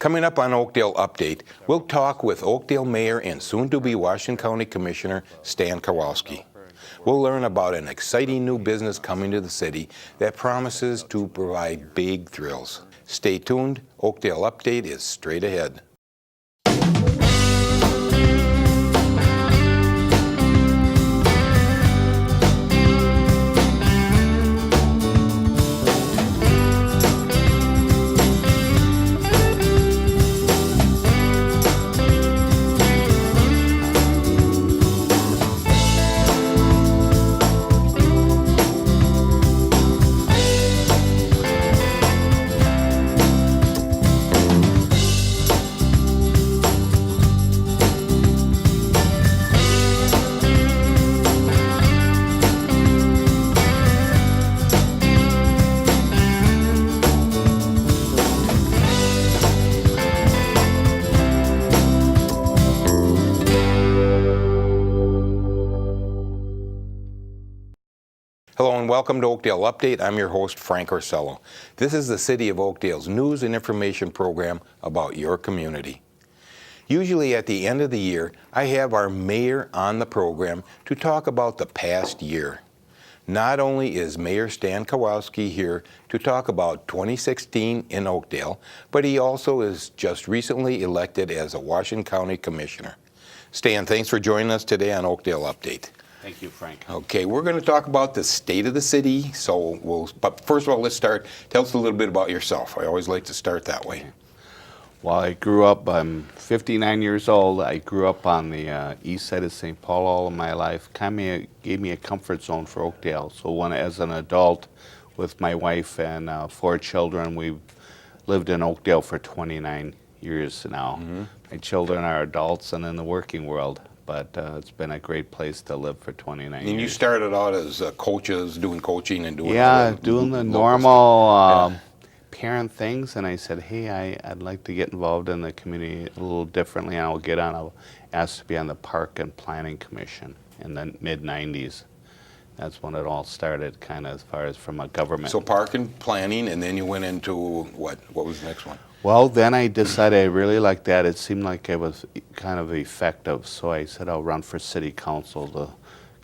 Coming up on Oakdale Update, we'll talk with Oakdale Mayor and soon-to-be Washington County Commissioner Stan KARWOSKI. We'll learn about an exciting new business coming to the city that promises to provide big thrills. Stay tuned. Oakdale Update is straight ahead. Hello and welcome to Oakdale Update. I'm your host, Frank ORSELLO. This is the City of Oakdale's news and information program about your community. Usually at the end of the year, I have our mayor on the program to talk about the past year. Not only is Mayor Stan KARWOSKI here to talk about 2016 in Oakdale, but he also is just recently elected as a Washington County Commissioner. Stan, thanks for joining us today on Oakdale Update. Thank you, Frank. Okay, we're going to talk about the state of the city. But first of all, let's start. Tell us a little bit about yourself. I always like to start that way. Well, I grew up, I'm 59 years old. I grew up on the east side of St. Paul all of my life. Kind of gave me a comfort zone for Oakdale. So as an adult with my wife and 4 children, we've lived in Oakdale for 29 years now. Mm-hmm. My children are adults and in the working world. But it's been a great place to live for 29 years. And you started out as coaches, doing coaching and doing doing the normal parent things. And I said, hey, I'd like to get involved in the community a little differently. And I'll get on. I was asked to be on the Park and Planning Commission in the mid-90s. That's when it all started, kind of as far as from a government. So Park and Planning, and then you went into what? What was the next one? Well, then I decided I really liked that. It seemed like it was kind of effective, so I said I'll run for city council. The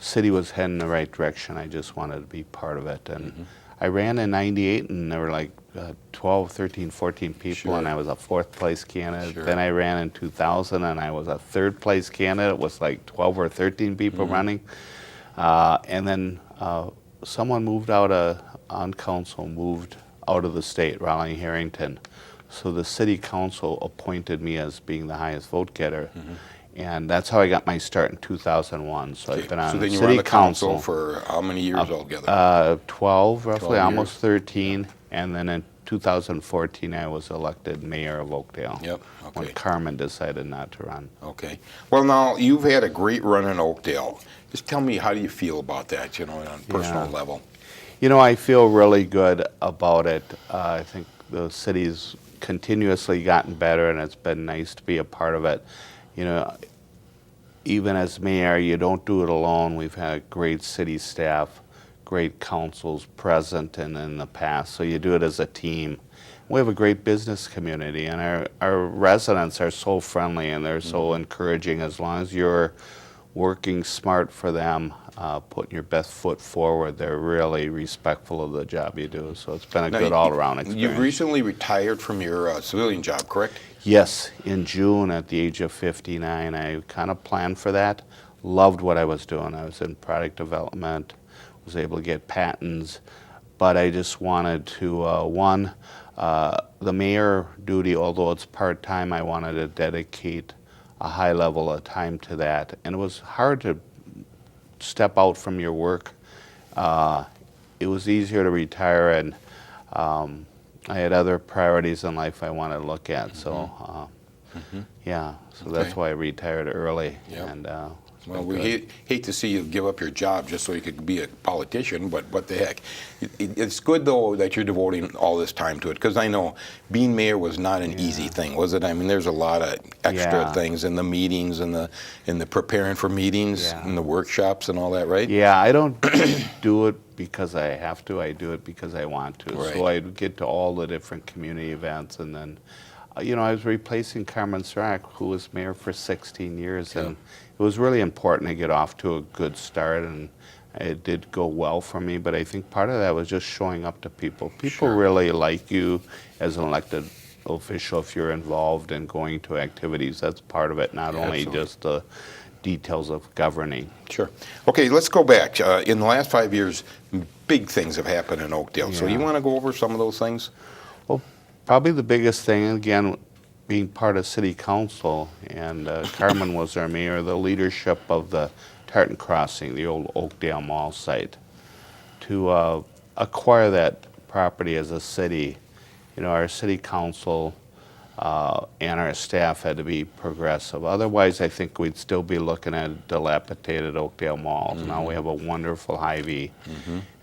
city was heading in the right direction. I just wanted to be part of it. And I ran in 98, and there were like 12, 13, 14 people, and I was a 4th place candidate. Then I ran in 2000, and I was a 3rd place candidate. It was like 12 or 13 people running. And then someone moved out on council, moved out of the state, Raleigh Harrington. So the city council appointed me as being the highest vote getter, and that's how I got my start in 2001. So I've been on then you city were on the council for how many years altogether? 12, roughly, 12 almost 13, and then in 2014 I was elected mayor of Oakdale. Yep. Okay. When Carmen decided not to run. Okay. Well, now you've had a great run in Oakdale. Just tell me, how do you feel about that? On a personal level. I feel really good about it. I think the city's continuously gotten better, and it's been nice to be a part of it. Even as mayor, you don't do it alone. We've had great city staff, great councils present and in the past, so you do it as a team. We have a great business community, and our residents are so friendly and they're so encouraging. As long as you're working smart for them, putting your best foot forward, they're really respectful of the job you do. So it's been a good all-around experience. You recently retired from your civilian job, correct? Yes, in June at the age of 59. I kind of planned for that. Loved what I was doing. I was in product development, was able to get patents, but I just wanted to, the mayor duty, although it's part-time, I wanted to dedicate a high level of time to that. And it was hard to step out from your work. It was easier to retire, and I had other priorities in life I wanted to look at. So, so that's why I retired early. And well, we hate to see you give up your job just so you could be a politician, but what the heck. It's good, though, that you're devoting all this time to it, because I know being mayor was not an easy thing, was it? I mean, there's a lot of extra things in the meetings and the preparing for meetings and the workshops and all that, right? Yeah, I don't do it because I have to. I do it because I want to. Right. So I get to all the different community events, and then you know, I was replacing Carmen Serac, who was mayor for 16 years, and it was really important to get off to a good start, and it did go well for me, but I think part of that was just showing up to people. People really like you as an elected official if you're involved in going to activities. That's part of it, not only just the details of governing. Sure. Okay, let's go back. In the last 5 years, big things have happened in Oakdale. So you want to go over some of those things? Well, probably the biggest thing, again, being part of city council, and Carmen was our mayor, the leadership of the Tartan Crossing, the old Oakdale Mall site, to acquire that property as a city. You know, our city council and our staff had to be progressive. Otherwise, I think we'd still be looking at dilapidated Oakdale malls. Now we have a wonderful Hy-Vee.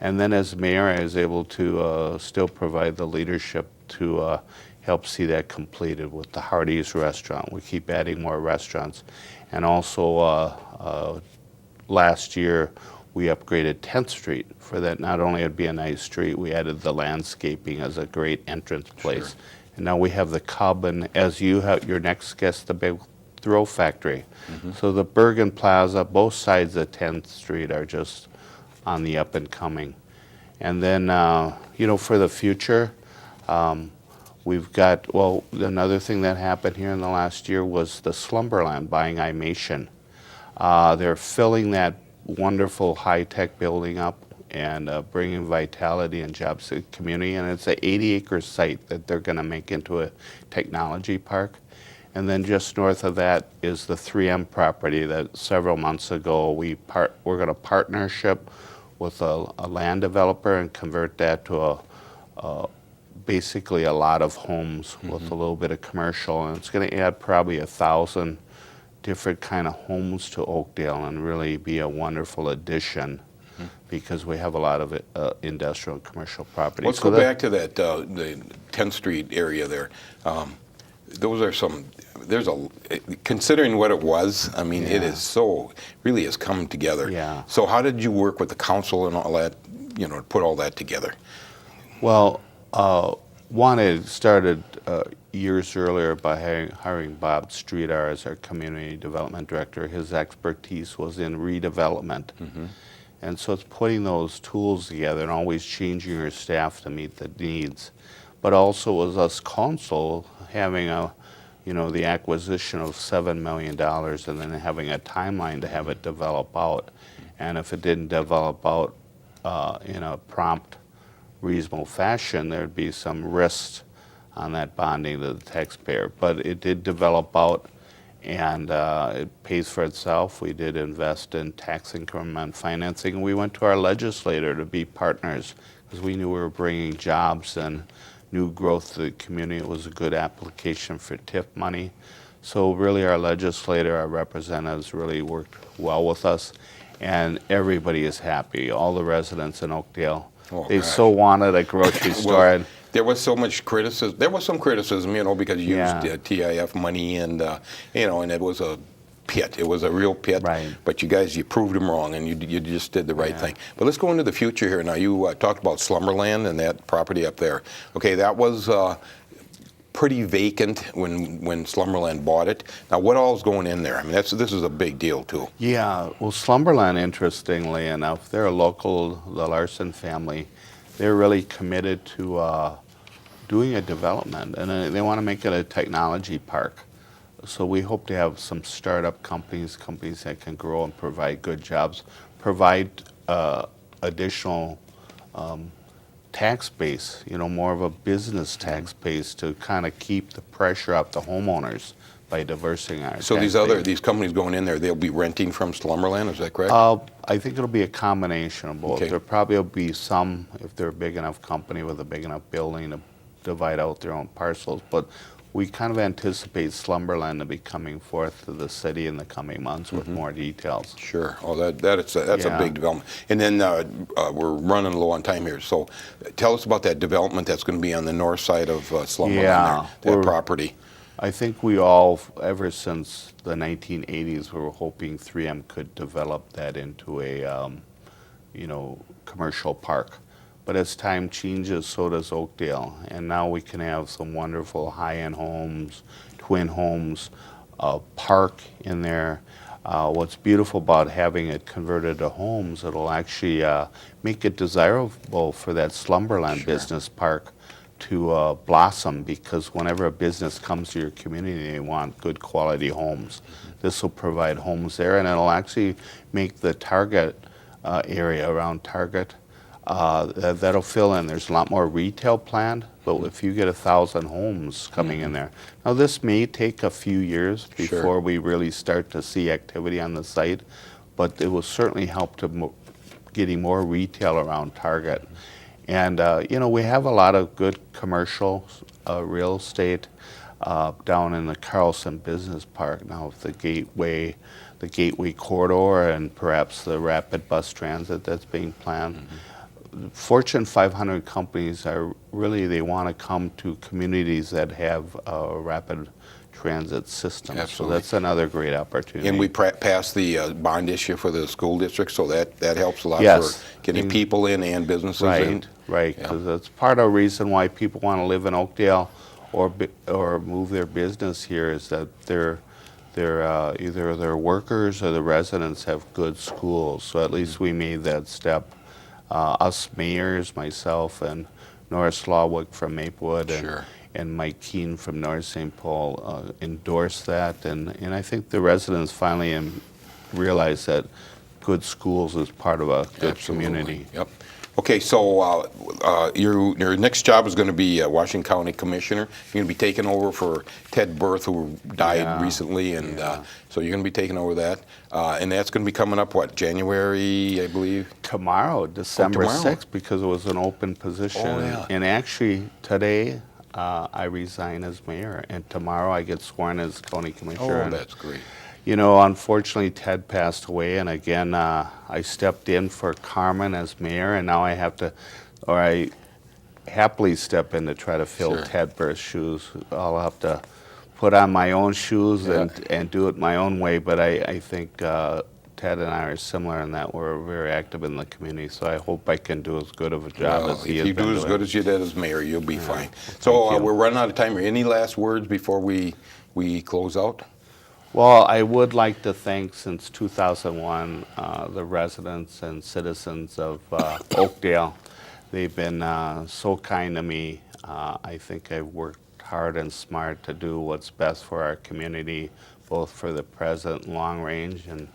And then as mayor, I was able to still provide the leadership to help see that completed with the Hardee's restaurant. We keep adding more restaurants. And also last year, we upgraded 10th Street for that. Not only it'd be a nice street, we added the landscaping as a great entrance place. And now we have the Cub, and as you have your next guest, the big throw factory. So the Bergen Plaza, both sides of 10th Street are just on the up and coming. And then, you know, for the future, we've got, well, another thing that happened here in the last year was the Slumberland buying iMation. They're filling that wonderful high-tech building up and bringing vitality and jobs to the community. And it's an 80-acre site that they're going to make into a technology park. And then just north of that is the 3M property that several months ago we're going to partnership with a land developer and convert that to basically a lot of homes with a little bit of commercial. And it's going to add probably 1,000 different kind of homes to Oakdale and really be a wonderful addition because we have a lot of industrial and commercial property. Let's go back to that, the 10th Street area there. Those are some, considering what it was, I mean, it is so, really has come together. So how did you work with the council and all that, you know, to put all that together? Well, one, it started years earlier by hiring Bob Streetar as our community development director. His expertise was in redevelopment. And so it's putting those tools together and always changing your staff to meet the needs. But also was us council having you know, the acquisition of $7 million and then having a timeline to have it develop out. And if it didn't develop out in a prompt, reasonable fashion, there'd be some risks on that bonding to the taxpayer. But it did develop out, and it pays for itself. We did invest in tax increment financing, and we went to our legislator to be partners because we knew we were bringing jobs and new growth to the community. It was a good application for TIF money. So really our legislator, our representatives really worked well with us, and everybody is happy. All the residents in Oakdale, they so wanted a grocery store. Well, there was so much criticism. There was some criticism, you know, because you used TIF money and, you know, and it was a pit. It was a real pit. But you guys, you proved them wrong, and you just did the right thing. But let's go into the future here. Now, you talked about Slumberland and that property up there. Okay, that was pretty vacant when Slumberland bought it. Now, what all is going in there? I mean, this is a big deal, too. Yeah, well, Slumberland, interestingly enough, they're a local, the Larson family. They're really committed to doing a development, and they want to make it a technology park. So we hope to have some startup companies that can grow and provide good jobs, provide additional tax base, you know, more of a business tax base to kind of keep the pressure off the homeowners by diversifying our So tax these companies going in there, they'll be renting from Slumberland, is that correct? I think it'll be a combination of both. There probably will be some, if they're a big enough company with a big enough building, to divide out their own parcels. But we kind of anticipate Slumberland to be coming forth to the city in the coming months with more details. Sure. Oh, that's a big development. And then we're running low on time here. So tell us about that development that's going to be on the north side of Slumberland there, that property. I think we all, ever since the 1980s, we were hoping 3M could develop that into a, you know, commercial park. But as time changes, so does Oakdale. And now we can have some wonderful high-end homes, twin homes, a park in there. What's beautiful about having it converted to homes, it'll actually make it desirable for that Slumberland Business Park to blossom, because whenever a business comes to your community, they want good quality homes. This will provide homes there, and it'll actually make the Target area around Target, that'll fill in. There's a lot more retail planned, but if you get 1,000 homes coming in there. Now this may take a few years before we really start to see activity on the site, but it will certainly help to getting more retail around Target. And you know, we have a lot of good commercial real estate down in the Carlson Business Park now, with the Gateway Corridor and perhaps the rapid bus transit that's being planned. Fortune 500 companies are really, they want to come to communities that have a rapid transit system. Absolutely. So that's another great opportunity. And we passed the bond issue for the school district, so that helps a lot for getting people in and businesses in. Right, because that's part of the reason why people want to live in Oakdale or move their business here, is that they're either their workers or the residents have good schools. So at least we made that step. Us mayors, myself and Norris Lawwick from Maplewood and Mike Keene from North St. Paul endorsed that, and I think the residents finally realize that good schools is part of a good community. Yep. Okay, so your next job is going to be Washington County Commissioner. You're going to be taking over for Ted Berth, who died recently, and so you're going to be taking over that. And that's going to be coming up, what, January, I believe? Tomorrow, December 6th, because it was an open position. And actually, today, I resign as mayor, and tomorrow I get sworn as county commissioner. Oh, that's great. You know, unfortunately, Ted passed away, and again, I stepped in for Carmen as mayor, and now I have to, or I happily step in to try to fill Ted Berth's shoes. I'll have to put on my own shoes and do it my own way, but I think Ted and I are similar in that we're very active in the community, so I hope I can do as good of a job as he has been doing. If you do as good as you did as mayor, you'll be fine. So we're running out of time. Any last words before we close out? Well, I would like to thank, since 2001, the residents and citizens of Oakdale. They've been so kind to me. I think I've worked hard and smart to do what's best for our community, both for the present and long range. And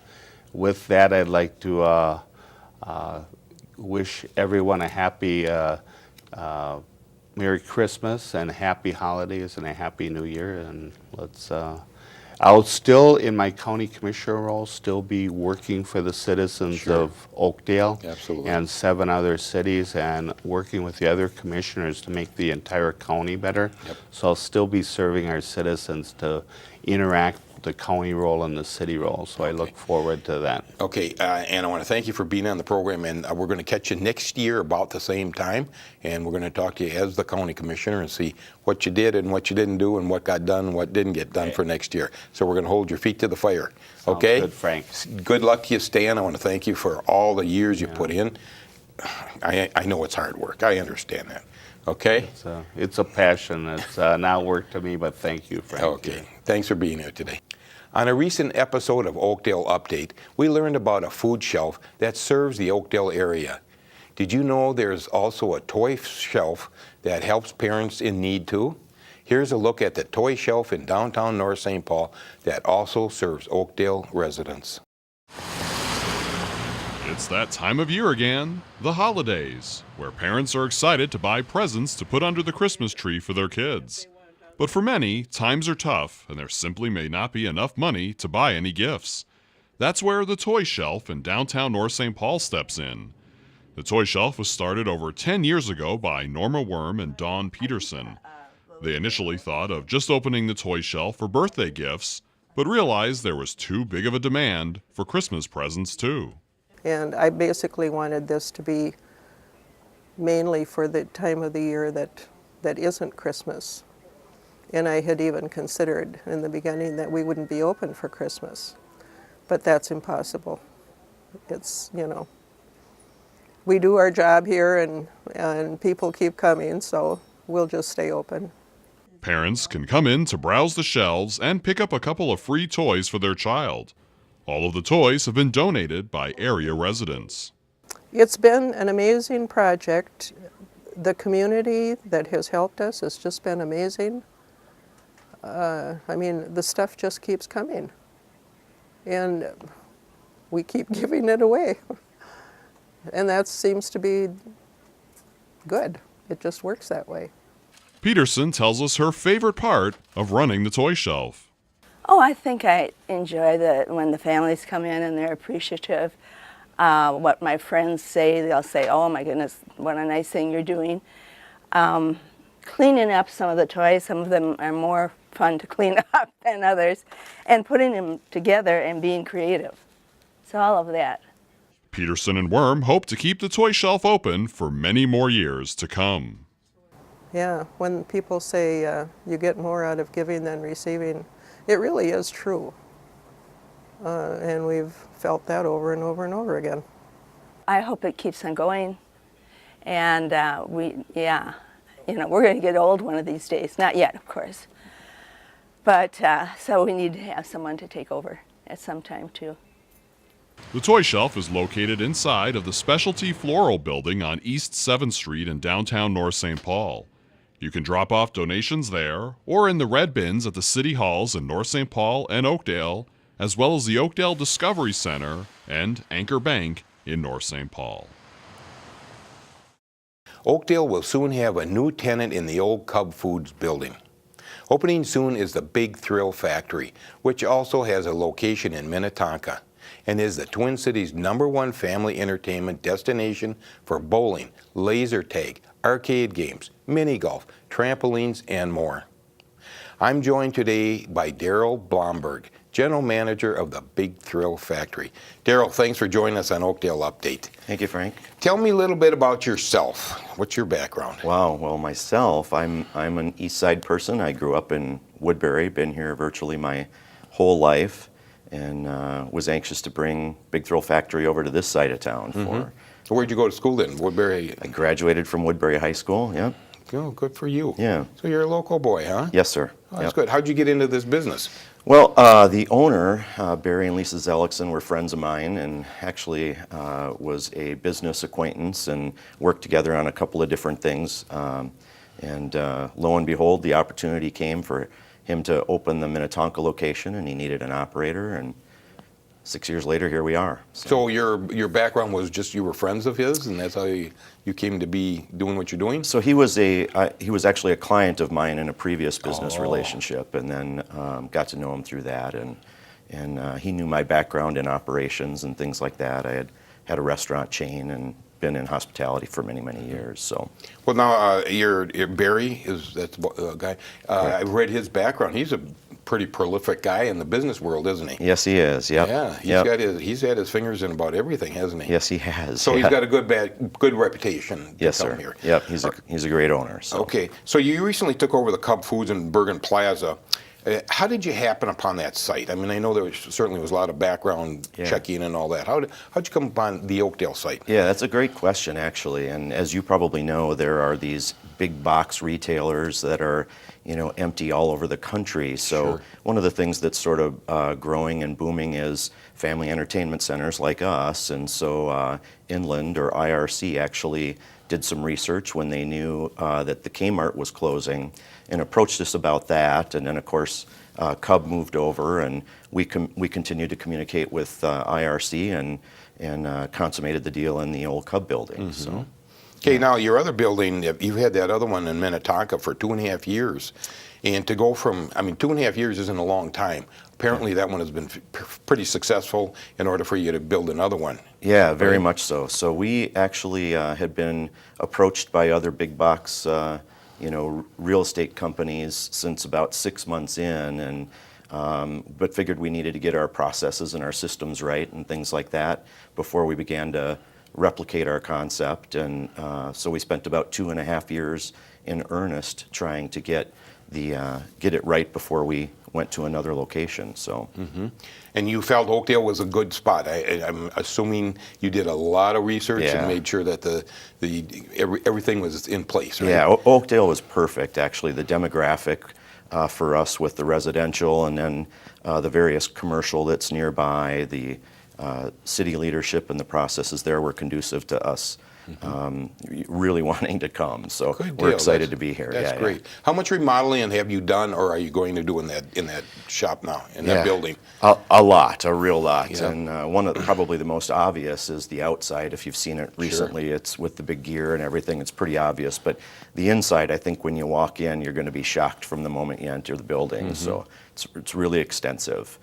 with that, I'd like to wish everyone a happy Merry Christmas and happy holidays and a happy New Year. And let's I'll still, in my county commissioner role, still be working for the citizens of Oakdale and 7 other cities, and working with the other commissioners to make the entire county better. So I'll still be serving our citizens to interact with the county role and the city role. So I look forward to that. Okay, and I want to thank you for being on the program, and we're going to catch you next year about the same time, and we're going to talk to you as the county commissioner and see what you did and what you didn't do and what got done and what didn't get done for next year. So we're going to hold your feet to the fire. Okay? Good, Frank. Good luck to you, Stan. I want to thank you for all the years you put in. I know it's hard work. I understand that. Okay? It's a passion. It's not work to me, but thank you, Frank. Okay. Thanks for being here today. On a recent episode of Oakdale Update, we learned about a food shelf that serves the Oakdale area. Did you know there's also a toy shelf that helps parents in need too? Here's a look at the toy shelf in downtown North St. Paul that also serves Oakdale residents. It's that time of year again, the holidays, where parents are excited to buy presents to put under the Christmas tree for their kids. But for many, times are tough, and there simply may not be enough money to buy any gifts. That's where the toy shelf in downtown North St. Paul steps in. The toy shelf was started over 10 years ago by Norma Worm and Dawn Peterson. They initially thought of just opening the toy shelf for birthday gifts, but realized there was too big of a demand for Christmas presents too. And I basically wanted this to be mainly for the time of the year that isn't Christmas. And I had even considered in the beginning that we wouldn't be open for Christmas. But that's impossible. It's, you know, we do our job here, and people keep coming, so we'll just stay open. Parents can come in to browse the shelves and pick up a couple of free toys for their child. All of the toys have been donated by area residents. It's been an amazing project. The community that has helped us has just been amazing. I mean, the stuff just keeps coming, and we keep giving it away. And that seems to be good. It just works that way. Peterson tells us her favorite part of running the toy shelf. Oh, I think I enjoy when the families come in and they're appreciative. What my friends say, they'll say, "Oh my goodness, what a nice thing you're doing." Cleaning up some of the toys, some of them are more fun to clean up than others, and putting them together and being creative. So all of that. Peterson and Worm hope to keep the toy shelf open for many more years to come. Yeah, when people say you get more out of giving than receiving, it really is true. And we've felt that over and over and over again. I hope it keeps on going, and we're going to get old one of these days. Not yet, of course, but so we need to have someone to take over at some time too. The toy shelf is located inside of the Specialty Floral Building on East 7th Street in downtown North St. Paul. You can drop off donations there or in the red bins at the city halls in North St. Paul and Oakdale, as well as the Oakdale Discovery Center and Anchor Bank in North St. Paul. Oakdale will soon have a new tenant in the old Cub Foods building. Opening soon is the Big Thrill Factory, which also has a location in Minnetonka and is the Twin Cities' #1 family entertainment destination for bowling, laser tag, arcade games, mini golf, trampolines, and more. I'm joined today by Darrell Blomberg, General Manager of the Big Thrill Factory. Darrell, thanks for joining us on Oakdale Update. Thank you, Frank. Tell me a little bit about yourself. What's your background? Wow, well, myself, I'm an East Side person. I grew up in Woodbury, been here virtually my whole life, and was anxious to bring Big Thrill Factory over to this side of town. Where'd you go to school then? Woodbury? I graduated from Woodbury High School, yep. Oh, good for you. Yeah. So you're a local boy, huh? Yes, sir. Oh, that's Yep. good. How'd you get into this business? Well, the owner, Barry and Lisa Zellickson, were friends of mine, and actually was a business acquaintance and worked together on a couple of different things. And lo and behold, the opportunity came for him to open the Minnetonka location, and he needed an operator, and 6 years later, here we are. So your background was just you were friends of his, and that's how you came to be doing what you're doing? So he was actually a client of mine in a previous business relationship, and then got to know him through that, and he knew my background in operations and things like that. I had a restaurant chain and been in hospitality for many, many years. So. Well, now Barry that's the guy. I've read his background. He's a pretty prolific guy in the business world, isn't he? Yes, he is. Yep. Yeah, he's had his fingers in about everything, hasn't he? Yes, he has. So he's got a good reputation. Yes, to come sir. Here. Yep, he's a great owner. So. Okay, so you recently took over the Cub Foods in Bergen Plaza. How did you happen upon that site? I mean, I know there certainly was a lot of background checking and all that. How'd you come upon the Oakdale site? Yeah, that's a great question, actually. And as you probably know, there are these big box retailers that are, empty all over the country. So one of the things that's sort of growing and booming is family entertainment centers like us. And so Inland, or IRC, actually did some research when they knew that the Kmart was closing and approached us about that. And then, of course, Cub moved over, and we continued to communicate with IRC and consummated the deal in the old Cub building. So. Okay, now your other building, you had that other one in Minnetonka for 2.5 years. And to go from, 2.5 years isn't a long time. Apparently that one has been pretty successful in order for you to build another one. Yeah, very much so. So we actually had been approached by other big box real estate companies since about 6 months in, and but figured we needed to get our processes and our systems right and things like that before we began to replicate our concept. And so we spent about 2.5 years in earnest trying to get it right before we went to another location. So. And you felt Oakdale was a good spot. I'm assuming you did a lot of research and made sure that everything was in place, right? Yeah, Oakdale was perfect, actually. The demographic for us with the residential and then the various commercial that's nearby, the city leadership and the processes there were conducive to us really wanting to come. So we're excited to be here. That's great. How much remodeling have you done, or are you going to do in that shop now, in that building? A lot, a real lot. And one of probably the most obvious is the outside. If you've seen it recently, it's with the big gear and everything, it's pretty obvious. But the inside, I think when you walk in, you're going to be shocked from the moment you enter the building. So it's really extensive.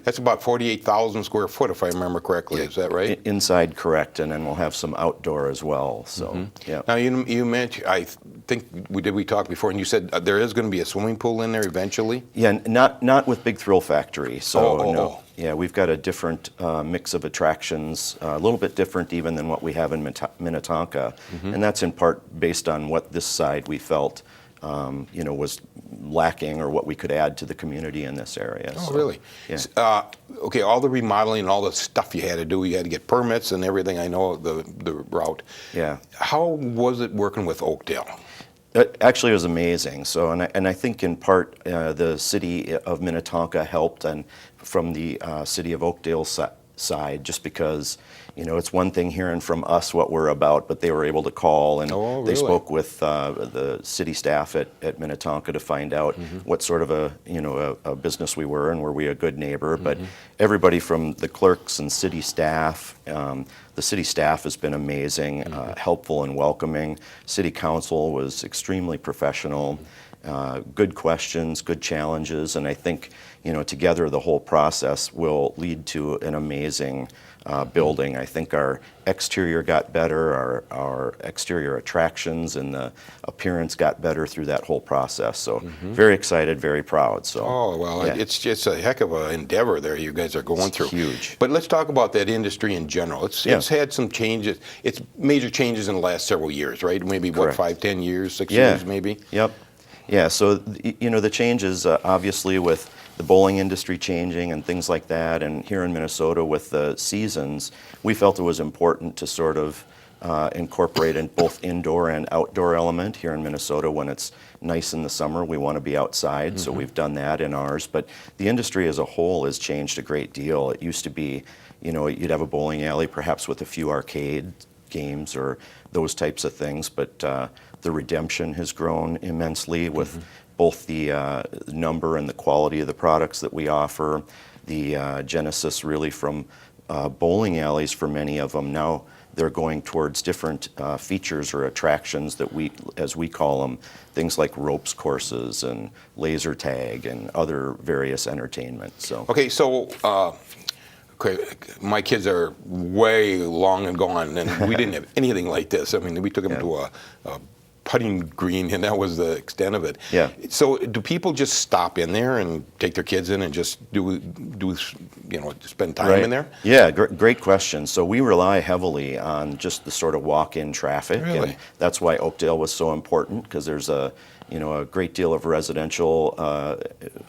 That's about 48,000 square foot, if I remember correctly. Is that right? Inside, correct, and then we'll have some outdoor as well. So, yeah. Now you mentioned, I think we talked before, and you said there is going to be a swimming pool in there eventually. Yeah, not with Big Thrill Factory. So no. Yeah, we've got a different mix of attractions, a little bit different even than what we have in Minnetonka, and that's in part based on what this side we felt was lacking or what we could add to the community in this area. Oh, really? Yeah. Okay, all the remodeling and all the stuff you had to do, you had to get permits and everything, I know, the route. Yeah. How was it working with Oakdale? Actually, it was amazing. So, and I think in part the city of Minnetonka helped, and from the city of Oakdale side, just because it's one thing hearing from us what we're about, but they were able to call and they spoke with the city staff at Minnetonka to find out what sort of a business we were and were we a good neighbor. But everybody from the clerks and city staff, the city staff has been amazing, helpful and welcoming. City council was extremely professional. Good questions, good challenges, and I think together the whole process will lead to an amazing building. I think our exterior got better, our exterior attractions and the appearance got better through that whole process. So very excited, very proud. So it's just a heck of an endeavor there you guys are going through. Huge. But let's talk about that industry in general. It's had some changes. It's major changes in the last several years, right? Maybe Correct. 5, 10 years, 6 years maybe? Yep. Yeah, so the changes obviously with the bowling industry changing and things like that, and here in Minnesota with the seasons, we felt it was important to sort of incorporate in both indoor and outdoor element. Here in Minnesota, when it's nice in the summer, we want to be outside, so we've done that in ours. But the industry as a whole has changed a great deal. It used to be, you'd have a bowling alley perhaps with a few arcade games or those types of things, but the redemption has grown immensely with both the number and the quality of the products that we offer, the genesis really from bowling alleys for many of them. Now they're going towards different features or attractions that we, as we call them, things like ropes courses and laser tag and other various entertainment. So okay, my kids are way long and gone, and we didn't have anything like this. I mean, we took them to a putting green, and that was the extent of it. Yeah. So do people just stop in there and take their kids in and just do spend time in there? Yeah, great question. So we rely heavily on just the sort of walk-in traffic. Really? And that's why Oakdale was so important, because there's a great deal of residential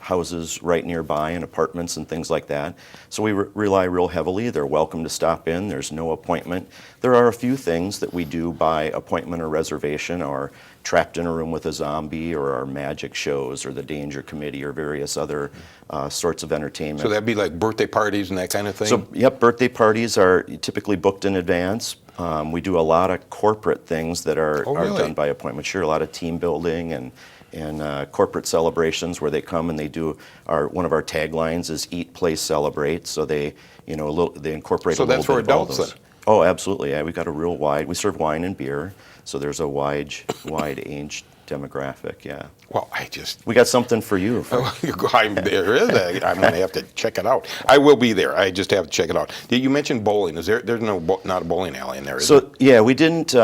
houses right nearby and apartments and things like that. So we rely real heavily. They're welcome to stop in. There's no appointment. There are a few things that we do by appointment or reservation, or Trapped in a Room with a Zombie, or our magic shows, or the Danger Committee, or various other sorts of entertainment. So that'd be like birthday parties and that kind of thing? So, yep, birthday parties are typically booked in advance. We do a lot of corporate things that are done by appointment. Sure, a lot of team building and corporate celebrations where they come and they do one of our taglines is Eat, Play, Celebrate. So they they incorporate a little bit of all those. So that's for adults then? Oh, absolutely. Yeah, we've got a real wide. We serve wine and beer, so there's a wide age demographic. Yeah. Well, we got something for you. There is that. I'm going to have to check it out. I will be there. I just have to check it out. You mentioned bowling. There's not a bowling alley in there, is there? Yeah, we didn't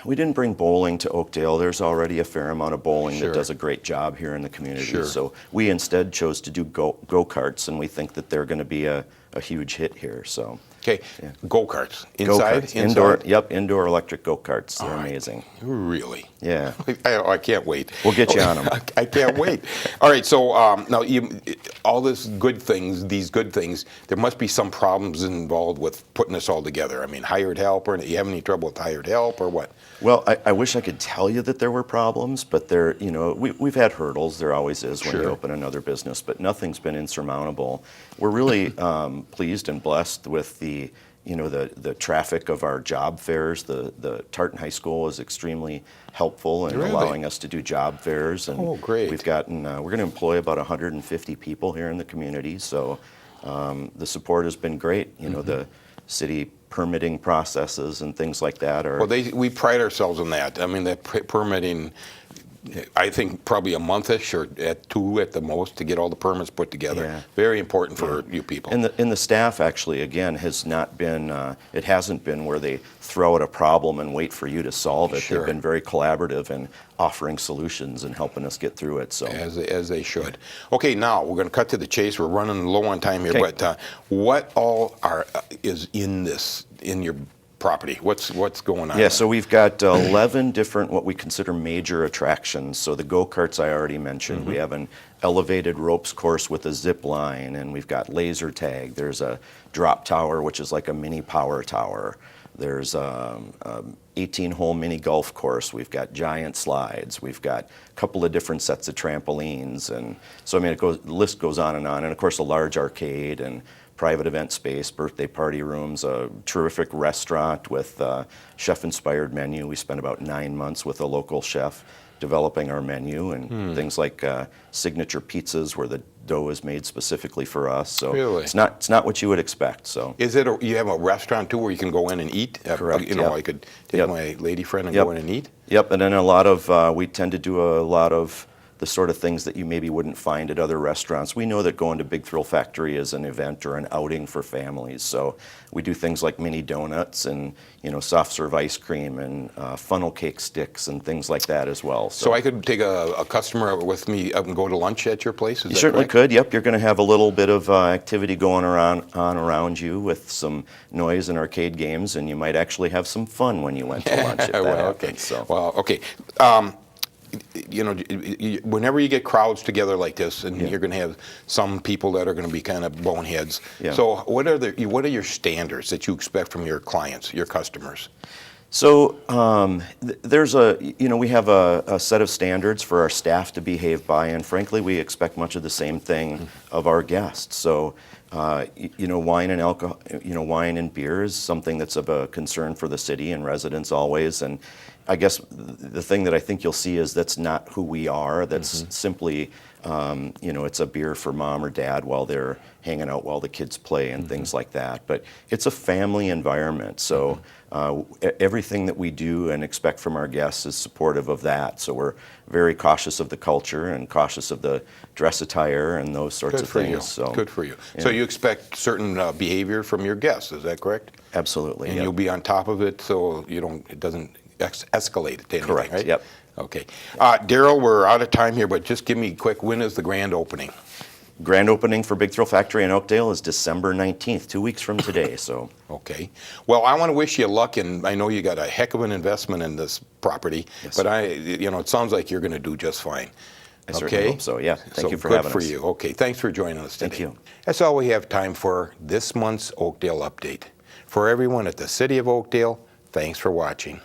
we didn't bring bowling to Oakdale. There's already a fair amount of bowling Sure. that does a great job here in the community. Sure. So we instead chose to do go-karts, and we think that they're going to be a huge hit here. So Okay, Yeah. go-karts, inside? go-karts, indoor electric go-karts. They're amazing. Really? Yeah. I can't wait. We'll get you on 'em. I can't wait. All right, so now all these good things, there must be some problems involved with putting this all together. I mean, hired help, or you have any trouble with hired help, or what? Well, I wish I could tell you that there were problems, but we've had hurdles. There always is when you Sure. open another business, but nothing's been insurmountable. We're really pleased and blessed with the traffic of our job fairs. The Tartan High School is extremely helpful in Really? allowing us to do job fairs. And Oh, great. we've gotten, we're going to employ about 150 people here in the community, so the support has been great. The city permitting processes and things like that are. Well, we pride ourselves on that. I mean, that permitting, I think probably a monthish or at 2 at the most to get all the permits put together. Yeah. Very important for you people. And the staff actually, again, has not been, it hasn't been where they throw out a problem and wait for you to solve it. Sure. They've been very collaborative in offering solutions and helping us get through it. So As they should. Okay, now we're going to cut to the chase. We're running low on time here, Okay. but what all is in your property? What's going on? Yeah, so we've got 11 different what we consider major attractions. So the go-karts I already mentioned. We have an elevated ropes course with a zip line, and we've got laser tag. There's a drop tower, which is like a mini power tower. There's a 18-hole mini golf course. We've got giant slides. We've got a couple of different sets of trampolines. And so, I mean, the list goes on. And of course, a large arcade and private event space, birthday party rooms, a terrific restaurant with a chef-inspired menu. We spent about 9 months with a local chef developing our menu, and things like signature pizzas where the dough is made specifically for us. So Really? it's not what you would expect. So Is it you have a restaurant too where you can go in and eat? Correct, You know, yep. I could take Yep. my lady friend and Yep. go in and eat? Yep, and then we tend to do a lot of the sort of things that you maybe wouldn't find at other restaurants. We know that going to Big Thrill Factory is an event or an outing for families, so we do things like mini donuts and soft serve ice cream and funnel cake sticks and things like that as well. So I could take a customer with me up and go to lunch at your place? Is You that certainly correct? could. Yep, you're going to have a little bit of activity going around you with some noise and arcade games, and you might actually have some fun when you went to lunch if that Well, okay. happens. So. Well, okay. Whenever you get crowds together like this, and you're going to have some people that are going to be kind of boneheads. Yeah. So what are your standards that you expect from your clients, your customers? So we have a set of standards for our staff to behave by, and frankly, we expect much of the same thing of our guests. So, wine and alcohol, wine and beer is something that's of a concern for the city and residents always. And I guess the thing that I think you'll see is that's not who we are. That's simply, it's a beer for mom or dad while they're hanging out while the kids play and things like that. But it's a family environment. So everything that we do and expect from our guests is supportive of that. So we're very cautious of the culture and cautious of the dress attire and those sorts Good of for things. you. So Good for you. So you expect certain behavior from your guests, is that correct? absolutely. And Yep. you'll be on top of it so it doesn't escalate to anything, Correct, right? yep. Okay. Darrell, we're out of time here, but just give me quick, when is the grand opening? Grand opening for Big Thrill Factory in Oakdale is December 19th, 2 weeks from today. So Okay. Well, I want to wish you luck, and I know you got a heck of an investment in this property, Yes, but sir. it sounds like you're going to do just fine. I certainly hope so. Yeah. Thank you for having good us. for you. Okay. Thanks for joining us today. Thank you. That's all we have time for this month's Oakdale Update. For everyone at the City of Oakdale, thanks for watching.